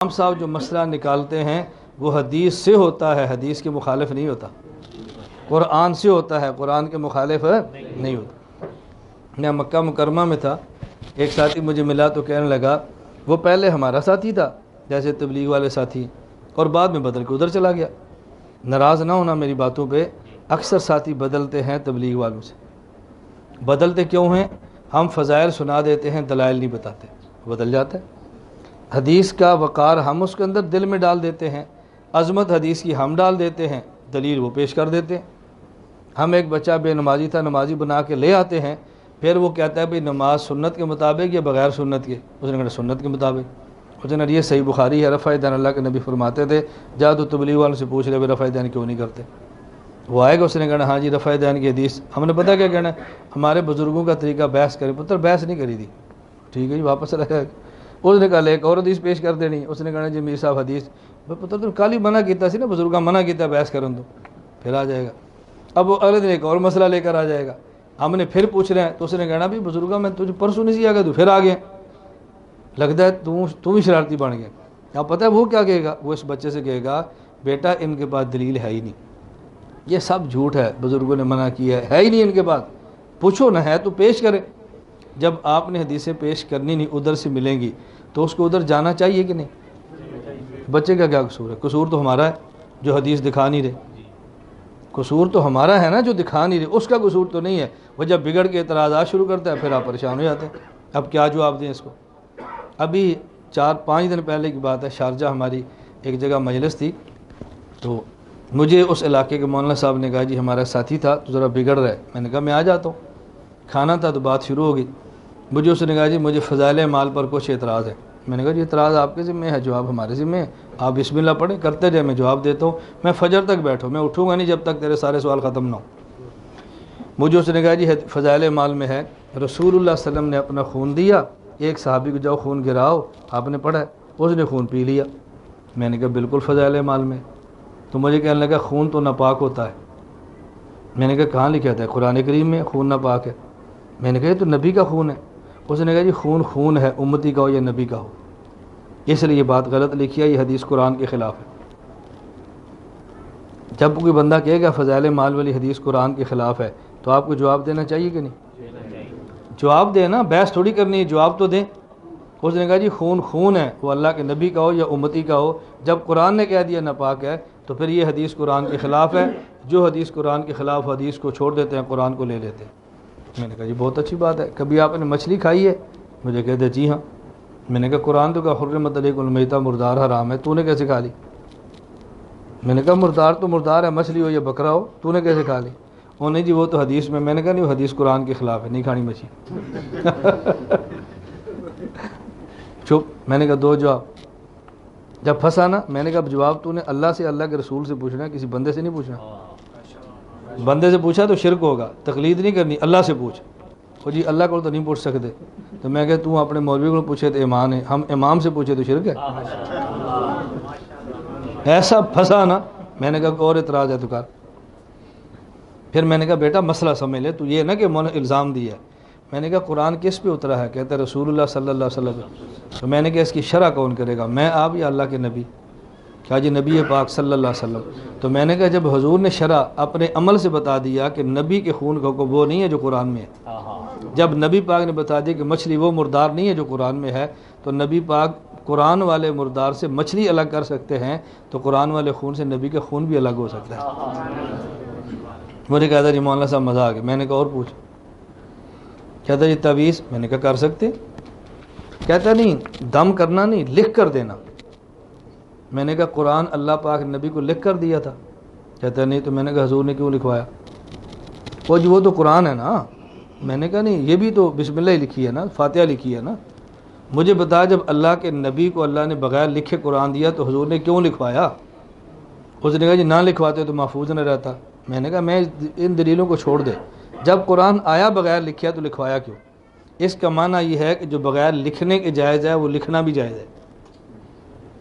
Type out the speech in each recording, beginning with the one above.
امام صاحب جو مسئلہ نکالتے ہیں وہ حدیث سے ہوتا ہے، حدیث کے مخالف نہیں ہوتا، قرآن سے ہوتا ہے، قرآن کے مخالف نہیں ہوتا۔ میں مکہ مکرمہ میں تھا، ایک ساتھی مجھے ملا تو کہنے لگا وہ پہلے ہمارا ساتھی تھا جیسے تبلیغ والے ساتھی، اور بعد میں بدل کے ادھر چلا گیا۔ ناراض نہ ہونا میری باتوں پہ، اکثر ساتھی بدلتے ہیں تبلیغ والوں سے۔ بدلتے کیوں ہیں؟ ہم فضائل سنا دیتے ہیں، دلائل نہیں بتاتے، بدل جاتا ہے۔ حدیث کا وقار ہم اس کے اندر دل میں ڈال دیتے ہیں، عظمت حدیث کی ہم ڈال دیتے ہیں، دلیل وہ پیش کر دیتے ہیں۔ ہم ایک بچہ بے نمازی تھا، نمازی بنا کے لے آتے ہیں، پھر وہ کہتا ہے بھئی نماز سنت کے مطابق یا بغیر سنت کے؟ اس نے کہا سنت کے مطابق۔ اس نے کہا یہ صحیح بخاری ہے، رفع دین اللہ کے نبی فرماتے تھے، جا تو تبلیغ والوں سے پوچھ لے رفع دین کیوں نہیں کرتے۔ وہ آئے گا، اس نے کہنا ہاں جی رفع دین کی حدیث، ہم نے پتہ کیا کہنا ہے، ہمارے بزرگوں کا طریقہ بحث کرے۔ پتر بحث نہیں کری تھی، ٹھیک ہے جی واپس رہ گیا۔ اس نے کہا ایک اور حدیث پیش کر دینی، اس نے کہنا جی میر صاحب حدیث پتر تو کل ہی منع کیتا سی نا، بزرگاں منع کیتا بحث کرن تو، پھر آ جائے گا۔ اب وہ اگلے دن ایک اور مسئلہ لے کر آ جائے گا، ہم نے پھر پوچھ رہے ہیں تو اس نے کہنا بھی بزرگاں میں تجھے پرسوں نہیں سی آ گیا، تو پھر آ گیا، لگتا ہے تو بھی شرارتی بن گیا۔ اب پتہ ہے وہ کیا کہے گا؟ وہ اس بچے سے کہے گا بیٹا ان کے پاس دلیل ہے ہی نہیں، یہ سب جھوٹ ہے، بزرگوں نے منع کیا ہے ہی نہیں ان کے پاس، پوچھو نہ ہے تو پیش کرے۔ جب آپ نے حدیثیں پیش کرنی نہیں ادھر سے ملیں گی تو اس کو ادھر جانا چاہیے کہ نہیں؟ بچے کا کیا قصور ہے؟ قصور تو ہمارا ہے جو حدیث دکھا نہیں رہے، قصور تو ہمارا ہے نا جو دکھا نہیں رہے، اس کا قصور تو نہیں ہے۔ وہ جب بگڑ کے اعتراضات شروع کرتا ہے پھر آپ پریشان ہو جاتے ہیں، اب کیا جواب دیں اس کو۔ ابھی 4-5 دن پہلے کی بات ہے، شارجہ ہماری ایک جگہ مجلس تھی، تو مجھے اس علاقے کے مولانا صاحب نے کہا جی ہمارا ساتھی تھا تو ذرا بگڑ رہا ہے۔ میں نے کہا میں آ جاتا ہوں، کھانا تھا تو بات شروع ہو گئی۔ مجھے اس نے کہا جی مجھے فضائل اعمال پر کچھ اعتراض ہے۔ میں نے کہا جی اعتراض آپ کے ذمہ ہے، جواب ہمارے ذمہ ہے، آپ بسم اللہ پڑھیں کرتے جائیں، میں جواب دیتا ہوں، میں فجر تک بیٹھوں، میں اٹھوں گا نہیں جب تک تیرے سارے سوال ختم نہ ہو۔ مجھے اس نے کہا جی فضائل اعمال میں ہے رسول اللہ صلی اللہ علیہ وسلم نے اپنا خون دیا، ایک صحابی کو جاؤ خون گراؤ، آپ نے پڑھا ہے، اس نے خون پی لیا۔ میں نے کہا بالکل فضائل اعمال میں۔ تو مجھے کہنے لگا خون تو ناپاک ہوتا ہے۔ میں نے کہا کہاں لکھا تھا؟ قرآن کریم میں خون ناپاک ہے۔ میں نے کہا یہ تو نبی کا خون ہے۔ اس نے کہا جی خون خون ہے، امتی کا ہو یا نبی کا ہو، اس لیے یہ بات غلط لکھی ہے، یہ حدیث قرآن کے خلاف ہے۔ جب کوئی بندہ کہے گا فضائل مال والی حدیث قرآن کے خلاف ہے تو آپ کو جواب دینا چاہیے کہ نہیں؟ جواب دیں نا، بحث تھوڑی کرنی ہے، جواب تو دیں۔ اس نے کہا جی خون خون ہے، وہ اللہ کے نبی کا ہو یا امتی کا ہو، جب قرآن نے کہہ دیا ناپاک ہے تو پھر یہ حدیث قرآن کے خلاف ہے۔ جو حدیث قرآن کے خلاف حدیث کو چھوڑ دیتے ہیں، قرآن کو لے لیتے ہیں۔ میں نے کہا جی بہت اچھی بات ہے، کبھی آپ نے مچھلی کھائی ہے؟ مجھے کہتے جی ہاں۔ میں نے کہا قرآن تو کہا حرمت علیکم المیتۃ، مردار حرام ہے، تو نے کیسے کھا لی؟ میں نے کہا مردار تو مردار ہے، مچھلی ہو یا بکرا ہو، تو نے کیسے کھا لی؟ وہ نہیں جی وہ تو حدیث میں۔ میں نے کہا نہیں وہ حدیث قرآن کے خلاف ہے، نہیں کھانی مچھلی۔ چپ۔ میں نے کہا دو جواب۔ جب پھنسا نا، میں نے کہا جواب تو نے اللہ سے، اللہ کے رسول سے پوچھنا ہے، کسی بندے سے نہیں پوچھنا۔ بندے سے پوچھا تو شرک ہوگا، تقلید نہیں کرنی، اللہ سے پوچھ۔ وہ جی اللہ کو تو نہیں پوچھ سکتے، تو میں کہا تو اپنے مولوی کو پوچھے تو ایمان ہے، ہم امام سے پوچھے تو شرک ہے۔ ایسا پھنسا نا، میں نے کہا اور اعتراض ہے تو کر۔ پھر میں نے کہا بیٹا مسئلہ سمجھ لے، تو یہ نہ کہ میں نے الزام دیا ہے۔ میں نے کہا قرآن کس پہ اترا ہے؟ کہتا ہے رسول اللہ صلی اللہ علیہ وسلم۔ تو میں نے کہا اس کی شرح کون کرے گا، میں آپ یا اللہ کے نبی؟ کیا جی نبی پاک صلی اللہ علیہ وسلم۔ تو میں نے کہا جب حضور نے شرح اپنے عمل سے بتا دیا کہ نبی کے خون کا وہ نہیں ہے جو قرآن میں ہے، جب نبی پاک نے بتا دیا کہ مچھلی وہ مردار نہیں ہے جو قرآن میں ہے، تو نبی پاک قرآن والے مردار سے مچھلی الگ کر سکتے ہیں، تو قرآن والے خون سے نبی کا خون بھی الگ ہو سکتا ہے۔ مجھے کہتا جی مولانا صاحب مزہ آ گیا۔ میں نے کہا اور پوچھ۔ کہتا جی تعویذ؟ میں نے کہا کر سکتے۔ کہتا نہیں دم کرنا نہیں، لکھ کر دینا۔ میں نے کہا قرآن اللہ پاک نبی کو لکھ کر دیا تھا؟ کہتا نہیں۔ تو میں نے کہا حضور نے کیوں لکھوایا؟ وہ جی وہ تو قرآن ہے نا۔ میں نے کہا نہیں، یہ بھی تو بسم اللہ ہی لکھی ہے نا، فاتحہ لکھی ہے نا۔ مجھے بتا جب اللہ کے نبی کو اللہ نے بغیر لکھے قرآن دیا تو حضور نے کیوں لکھوایا؟ اس نے کہا جی نہ لکھواتے تو محفوظ نہ رہتا۔ میں نے کہا میں ان دلیلوں کو چھوڑ دے، جب قرآن آیا بغیر لکھیا تو لکھوایا کیوں؟ اس کا معنی یہ ہے کہ جو بغیر لکھنے کے جائز ہے وہ لکھنا بھی جائز ہے۔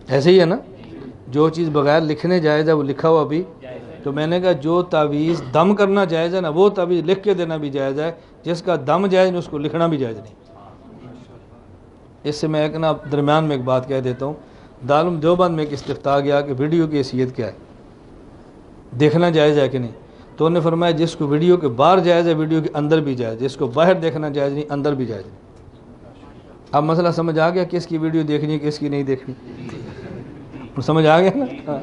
ایسے ہی ہے نا، جو چیز بغیر لکھنے جائز ہے وہ لکھا ہوا بھی۔ تو میں نے کہا جو تعویذ دم کرنا جائز ہے نا، وہ تعویذ لکھ کے دینا بھی جائز ہے، جس کا دم جائز نہیں اس کو لکھنا بھی جائز نہیں۔ اس سے میں ایک نا درمیان میں ایک بات کہہ دیتا ہوں، دارالعلوم دیوبند میں ایک استفتاء گیا کہ ویڈیو کی حیثیت کیا ہے، دیکھنا جائز ہے کہ نہیں، تو انہوں نے فرمایا جس کو ویڈیو کے باہر جائز ہے ویڈیو کے اندر بھی جائز، جس کو باہر دیکھنا جائز نہیں اندر بھی جائز نہیں۔ اب مسئلہ سمجھ آ گیا کس کی ویڈیو دیکھنی ہے کس کی نہیں دیکھنی، سمجھ آ گیا نا؟ ہاں۔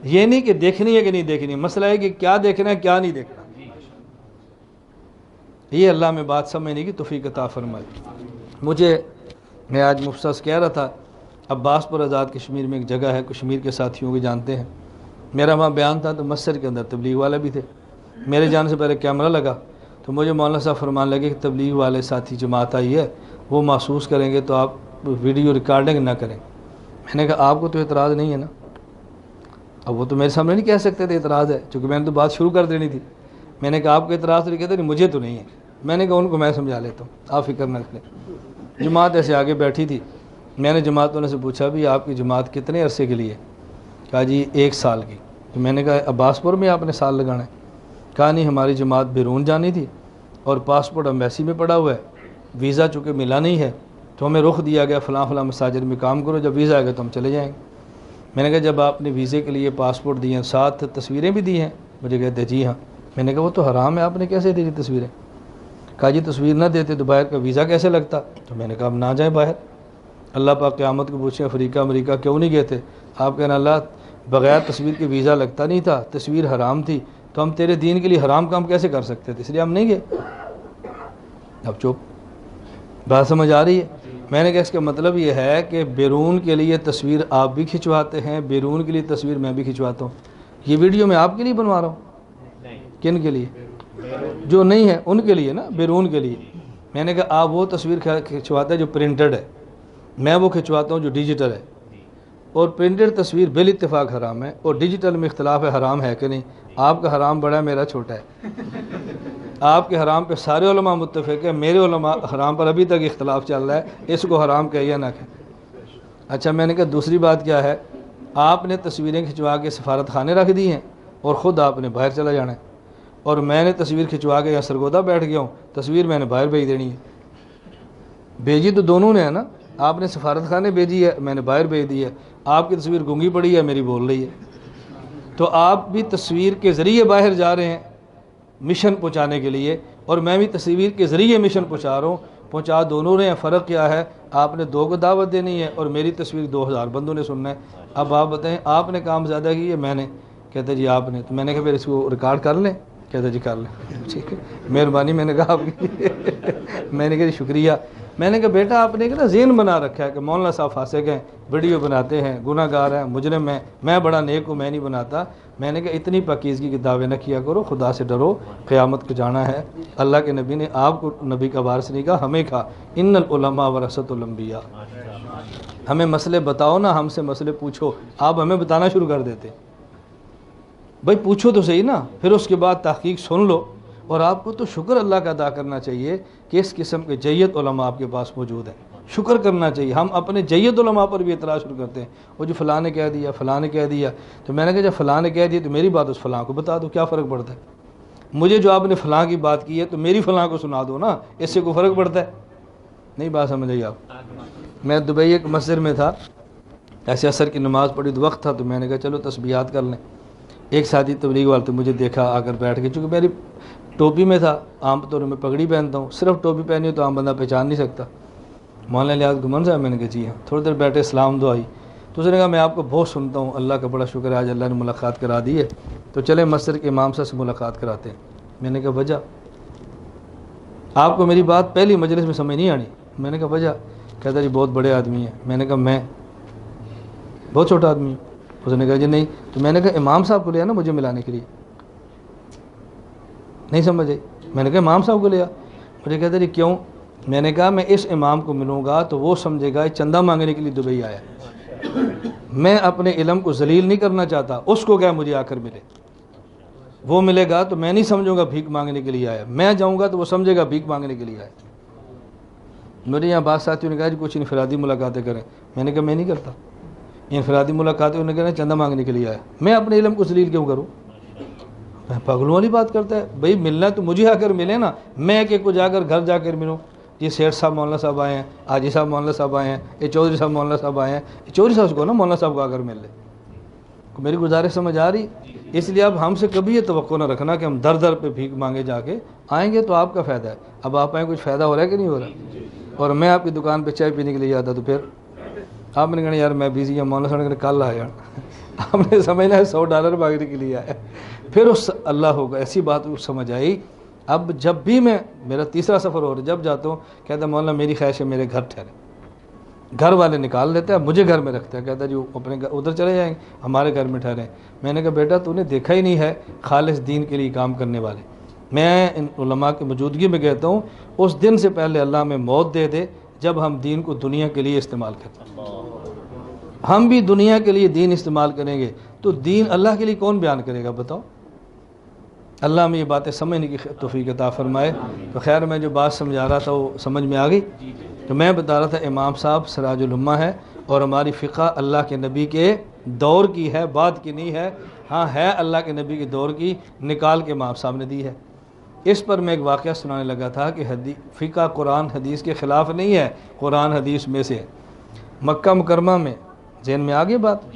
یہ نہیں کہ دیکھنی ہے کہ نہیں دیکھنی، مسئلہ ہے کہ کیا دیکھنا ہے کیا نہیں دیکھنا۔ یہ اللہ میں بات سمجھنے کی توفیق عطا فرمائے۔ میں آج مفصل کہہ رہا تھا، عباس پور آزاد کشمیر میں ایک جگہ ہے، کشمیر کے ساتھیوں کو جانتے ہیں، میرا وہاں بیان تھا تو مسجد کے اندر تبلیغ والا بھی تھے، میرے جانے سے پہلے کیمرہ لگا تو مجھے مولانا صاحب فرمان لگے کہ تبلیغ والے ساتھی جماعت آئی ہے، وہ محسوس کریں گے تو آپ ویڈیو ریکارڈنگ نہ کریں۔ میں نے کہا آپ کو تو اعتراض نہیں ہے نا؟ اب وہ تو میرے سامنے نہیں کہہ سکتے تھے اعتراض ہے، چونکہ میں نے تو بات شروع کر دینی تھی۔ میں نے کہا آپ کو اعتراض تو کہتے نہیں، مجھے تو نہیں ہے۔ میں نے کہا ان کو میں سمجھا لیتا ہوں، آپ فکر نہ کریں۔ جماعت ایسے آگے بیٹھی تھی، میں نے جماعت والوں سے پوچھا بھی آپ کی جماعت کتنے عرصے کے لیے؟ کہا جی 1 سال کی۔ تو میں نے کہا عباس پور میں آپ نے سال لگانا ہے؟ کہا نہیں، ہماری جماعت بیرون جانی تھی اور پاسپورٹ ایمبیسی میں پڑا ہوا ہے، ویزا چونکہ ملا نہیں ہے تو ہمیں رخ دیا گیا فلاں فلاں مساجد میں کام کرو، جب ویزا آئے گا تو ہم چلے جائیں گے۔ میں نے کہا جب آپ نے ویزے کے لیے پاسپورٹ دیے ہیں ساتھ تصویریں بھی دی ہیں؟ مجھے کہتے جی ہاں۔ میں نے کہا وہ تو حرام ہے، آپ نے کیسے دی تصویریں؟ کہا جی تصویر نہ دیتے تو باہر کا ویزا کیسے لگتا؟ تو میں نے کہا اب نہ جائیں باہر، اللہ پاک قیامت کو پوچھیں افریقہ امریکہ کیوں نہیں گئے تھے؟ آپ کہنا اللہ بغیر تصویر کے ویزا لگتا نہیں تھا، تصویر حرام تھی، تو ہم تیرے دین کے لیے حرام کام کیسے کر سکتے تھے، اس لیے ہم نہیں گئے۔ اب چپ، بات سمجھ آ رہی ہے؟ میں نے کہا اس کا مطلب یہ ہے کہ بیرون کے لیے تصویر آپ بھی کھنچواتے ہیں، بیرون کے لیے تصویر میں بھی کھنچواتا ہوں۔ یہ ویڈیو میں آپ کے لیے بنوا رہا ہوں، کن کے لیے؟ جو نہیں ہے ان کے لیے نا، بیرون کے لیے۔ میں نے کہا آپ وہ تصویر کھنچواتے ہیں جو پرنٹڈ ہے، میں وہ کھنچواتا ہوں جو ڈیجیٹل ہے، اور پرنٹڈ تصویر بال اتفاق حرام ہے، اور ڈیجیٹل میں اختلاف ہے حرام ہے کہ نہیں۔ آپ کا حرام بڑا ہے، میرا چھوٹا ہے۔ آپ کے حرام پہ سارے علماء متفق ہیں، میرے علماء حرام پر ابھی تک اختلاف چل رہا ہے، اس کو حرام کہے یا نہ کہے۔ اچھا میں نے کہا دوسری بات کیا ہے، آپ نے تصویریں کھنچوا کے سفارت خانے رکھ دی ہیں اور خود آپ نے باہر چلا جانا ہے، اور میں نے تصویر کھنچوا کے یہاں سرگودا بیٹھ گیا ہوں، تصویر میں نے باہر بھیج دینی ہے۔ بھیجی تو دونوں نے ہے نا، آپ نے سفارت خانے بھیجی ہے، میں نے باہر بھیج دی ہے۔ آپ کی تصویر گونگی پڑی ہے، میری بول رہی ہے، تو آپ بھی تصویر کے ذریعے باہر جا رہے ہیں مشن پہنچانے کے لیے، اور میں بھی تصویر کے ذریعے مشن پہنچا رہا ہوں، پہنچا دونوں رہے ہیں۔ فرق کیا ہے، آپ نے 2 کو دعوت دینی ہے اور میری تصویر 2000 بندوں نے سننا ہے۔ اب آپ بتائیں آپ نے کام زیادہ کی ہے میں نے؟ کہتے جی آپ نے۔ تو میں نے کہا پھر اس کو ریکارڈ کر لیں؟ کہتے جی کر لیں، ٹھیک ہے مہربانی۔ میں نے کہا آپ کی میں نے کہا جی شکریہ۔ میں نے کہا بیٹا آپ نے نا ذہن بنا رکھا ہے کہ مولانا صاحب فاسق ہیں، ویڈیو بناتے ہیں، گناہ گار ہیں، مجرم ہیں، میں بڑا نیک ہوں، میں نہیں بناتا۔ میں نے کہا اتنی پاکیزگی کے دعوے نہ کیا کرو، خدا سے ڈرو، قیامت کو جانا ہے۔ اللہ کے نبی نے آپ کو نبی کا وارث نہیں کہا، ہمیں کہا ان العلماء ورثۃ الانبیاء۔ ہمیں مسئلے بتاؤ نا، ہم سے مسئلے پوچھو، آپ ہمیں بتانا شروع کر دیتے۔ بھائی پوچھو تو صحیح نا، پھر اس کے بعد تحقیق سن لو۔ اور آپ کو تو شکر اللہ کا ادا کرنا چاہیے کہ اس قسم کے جید علماء آپ کے پاس موجود ہیں، شکر کرنا چاہیے۔ ہم اپنے جید علماء پر بھی اعتراض شروع کرتے ہیں، وہ جو فلاں نے کہہ دیا، فلاں نے کہہ دیا۔ تو میں نے کہا جب فلاں نے کہہ دیا تو میری بات اس فلاں کو بتا دو، کیا فرق پڑتا ہے؟ مجھے جو آپ نے فلاں کی بات کی ہے تو میری فلاں کو سنا دو نا، اس سے کوئی فرق پڑتا ہے؟ نہیں بات سمجھ آئی آپ؟ میں دبئی ایک مسجد میں تھا، ایسے عصر کی نماز پڑھی تو وقت تھا، تو میں نے کہا چلو تسبیحات کر لیں۔ ایک ساتھی تبلیغ والے تو مجھے دیکھا آ کر بیٹھ کے، چونکہ میری ٹوپی میں تھا، عام طور میں پگڑی پہنتا ہوں، صرف ٹوپی پہنی ہو تو عام بندہ پہچان نہیں سکتا۔ مولانا الیاس گمن صاحب؟ میں نے کہا جی ہاں۔ تھوڑی دیر بیٹھے، اسلام دعائی، تو اس نے کہا میں آپ کو بہت سنتا ہوں، اللہ کا بڑا شکر ہے آج اللہ نے ملاقات کرا دی ہے، تو چلیں مسجد کے امام صاحب سے ملاقات کراتے ہیں۔ میں نے کہا وجہ؟ آپ کو میری بات پہلی مجلس میں سمجھ نہیں آنی؟ میں نے کہا وجہ؟ کہتا جی بہت بڑے آدمی ہیں۔ میں نے کہا میں بہت چھوٹا آدمی ہوں؟ اس نے کہا جی نہیں۔ تو میں نے کہا امام صاحب کو لیا نا مجھے ملانے کے لیے؟ نہیں سمجھے؟ میں نے کہا امام صاحب کو لیا۔ مجھے کہتا جی کیوں؟ میں نے کہا میں اس امام کو ملوں گا تو وہ سمجھے گا چندہ مانگنے کے لیے دبئی آیا، میں اپنے علم کو ذلیل نہیں کرنا چاہتا، اس کو کیا مجھے آ کر ملے، وہ ملے گا تو میں نہیں سمجھوں گا بھیک مانگنے کے لیے آیا، میں جاؤں گا تو وہ سمجھے گا بھیک مانگنے کے لیے آیا۔ میرے یہاں بعض ساتھیوں نے کہا جی کچھ انفرادی ملاقاتیں کریں، میں نے کہا میں نہیں کرتا انفرادی ملاقاتیں، انہوں نے کہا چندہ مانگنے کے لیے آیا، میں اپنے علم کو ذلیل کیوں کروں؟ پاگلوں والی بات کرتا ہے، بھائی ملنا تو مجھے آ کر ملے نا، میں کہ کو جا کر گھر جا کر ملوں، یہ سیٹھ صاحب مولانا صاحب آئے ہیں, حاجی صاحب مولانا صاحب آئے ہیں, یہ چودھری صاحب مولانا صاحب آئے ہیں, چودھری صاحب کو نا مولانا صاحب کو آ کر مل لے. میری گزارش سمجھ آ رہی؟ اس لیے اب ہم سے کبھی یہ توقع نہ رکھنا کہ ہم در در پہ بھیک مانگے جا کے آئیں گے تو آپ کا فائدہ ہے. اب آپ آئیں کچھ فائدہ ہو رہا ہے کہ نہیں ہو رہا؟ اور میں آپ کی دکان پہ چائے پینے کے لیے آتا تو پھر آپ نے کہنا یار میں بزی ہوں, مولانا صاحب نے کہا کل آ جانا. آپ نے سمجھنا ہے $100 مانگنے کے لیے آیا. پھر اس اللہ ہوگا ایسی بات سمجھ آئی. اب جب بھی میں میرا تیسرا سفر ہو رہا ہے, جب جاتا ہوں کہتا ہے مولانا میری خواہش ہے میرے گھر ٹھہرے. گھر والے نکال دیتے ہیں, مجھے گھر میں رکھتے ہیں, کہتا ہے جی اپنے ادھر چلے جائیں گے, ہمارے گھر میں ٹھہریں. میں نے کہا بیٹا تو نے دیکھا ہی نہیں ہے خالص دین کے لیے کام کرنے والے. میں ان علماء کی موجودگی میں کہتا ہوں اس دن سے پہلے اللہ ہمیں موت دے دے جب ہم دین کو دنیا کے لیے استعمال کرتے ہیں. ہم بھی دنیا کے لیے دین استعمال کریں گے تو دین اللہ کے لیے کون بیان کرے گا بتاؤ؟ اللہ ہمیں یہ باتیں سمجھنے کی توفیق عطا فرمائے. تو خیر میں جو بات سمجھا رہا تھا وہ سمجھ میں آ گئی. تو میں بتا رہا تھا امام صاحب سراج الامہ ہے اور ہماری فقہ اللہ کے نبی کے دور کی ہے, بعد کی نہیں ہے. ہاں ہے اللہ کے نبی کے دور کی, نکال کے امام صاحب نے دی ہے. اس پر میں ایک واقعہ سنانے لگا تھا کہ فقہ قرآن حدیث کے خلاف نہیں ہے, قرآن حدیث میں سے. مکہ مکرمہ میں ذہن میں آ گئی بات,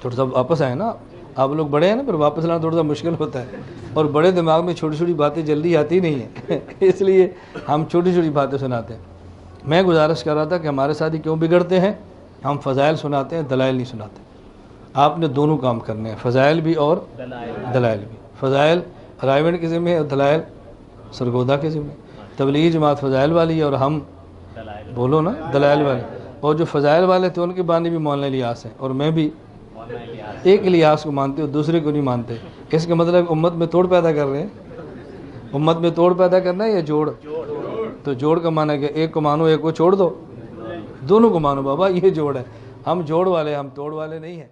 تھوڑا سا واپس آئے نا, آپ لوگ بڑے ہیں نا, پھر واپس لانا تھوڑا سا مشکل ہوتا ہے, اور بڑے دماغ میں چھوٹی چھوٹی باتیں جلدی آتی نہیں ہیں اس لیے ہم چھوٹی چھوٹی باتیں سناتے ہیں. میں گزارش کر رہا تھا کہ ہمارے ساتھ ہی کیوں بگڑتے ہیں, ہم فضائل سناتے ہیں دلائل نہیں سناتے. آپ نے دونوں کام کرنے ہیں, فضائل بھی اور دلائل بھی. فضائل رائیونڈ کے ذمہ اور دلائل سرگودا کے ذمہ. تبلیغی جماعت فضائل والی ہے اور ہم بولو نا دلائل والے. اور جو فضائل والے تھے ان کے بانی بھی مولانا الیاس ہیں, اور میں بھی ایک الیاس کو مانتے ہوں دوسرے کو نہیں مانتے. اس کا مطلب امت میں توڑ پیدا کر رہے ہیں. امت میں توڑ پیدا کرنا ہے یا جوڑ؟ تو جوڑ کا معنی ہے کہ ایک کو مانو ایک کو چھوڑ دو, دونوں کو مانو بابا, یہ جوڑ ہے. ہم جوڑ والے, ہم توڑ والے نہیں ہیں.